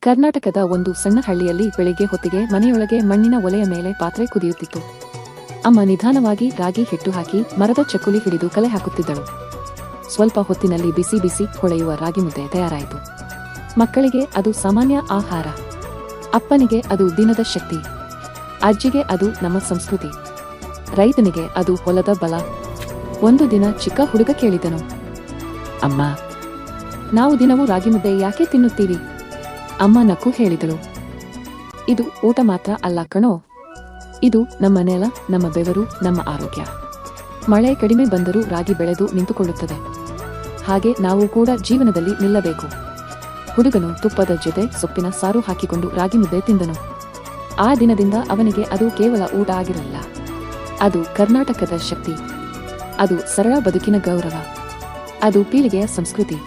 ಕರ್ನಾಟಕದ ಒಂದು ಸಣ್ಣ ಹಳ್ಳಿಯಲ್ಲಿ ಬೆಳಿಗ್ಗೆ ಹೊತ್ತಿಗೆ ಮನೆಯೊಳಗೆ ಮಣ್ಣಿನ ಒಲೆಯ ಮೇಲೆ ಪಾತ್ರೆ ಕುದಿಯುತ್ತಿತ್ತು. ಅಮ್ಮ ನಿಧಾನವಾಗಿ ರಾಗಿ ಹಿಟ್ಟು ಹಾಕಿ ಮರದ ಚಕ್ಕುಲಿ ಹಿಡಿದು ಕಲೆ ಹಾಕುತ್ತಿದ್ದಳು. ಸ್ವಲ್ಪ ಹೊತ್ತಿನಲ್ಲಿ ಬಿಸಿ ಬಿಸಿ ಹೊಳೆಯುವ ರಾಗಿ ಮುದ್ದೆ ತಯಾರಾಯಿತು. ಮಕ್ಕಳಿಗೆ ಅದು ಸಾಮಾನ್ಯ ಆಹಾರ, ಅಪ್ಪನಿಗೆ ಅದು ದಿನದ ಶಕ್ತಿ, ಅಜ್ಜಿಗೆ ಅದು ನಮ್ಮ ಸಂಸ್ಕೃತಿ, ರೈತನಿಗೆ ಅದು ಹೊಲದ ಬಲ. ಒಂದು ದಿನ ಚಿಕ್ಕ ಹುಡುಗ ಕೇಳಿದನು, ಅಮ್ಮ, ನಾವು ದಿನವೂ ರಾಗಿ ಮುದ್ದೆ ಯಾಕೆ ತಿನ್ನುತ್ತೀವಿ? ಅಮ್ಮ ನಕ್ಕು ಹೇಳಿದಳು, ಇದು ಊಟ ಮಾತ್ರ ಅಲ್ಲ ಕಣೋ, ಇದು ನಮ್ಮ ನೆಲ, ನಮ್ಮ ಬೆವರು, ನಮ್ಮ ಆರೋಗ್ಯ. ಮಳೆ ಕಡಿಮೆ ಬಂದರೂ ರಾಗಿ ಬೆಳೆದು ನಿಂತುಕೊಳ್ಳುತ್ತದೆ. ಹಾಗೆ ನಾವು ಕೂಡ ಜೀವನದಲ್ಲಿ ನಿಲ್ಲಬೇಕು. ಹುಡುಗನು ತುಪ್ಪದ ಜೊತೆ ಸೊಪ್ಪಿನ ಸಾರು ಹಾಕಿಕೊಂಡು ರಾಗಿ ಮುದ್ದೆ ತಿಂದನು. ಆ ದಿನದಿಂದ ಅವನಿಗೆ ಅದು ಕೇವಲ ಊಟ ಆಗಿರಲಿಲ್ಲ, ಅದು ಕರ್ನಾಟಕದ ಶಕ್ತಿ, ಅದು ಸರಳ ಬದುಕಿನ ಗೌರವ, ಅದು ಪೀಳಿಗೆಯ ಸಂಸ್ಕೃತಿ.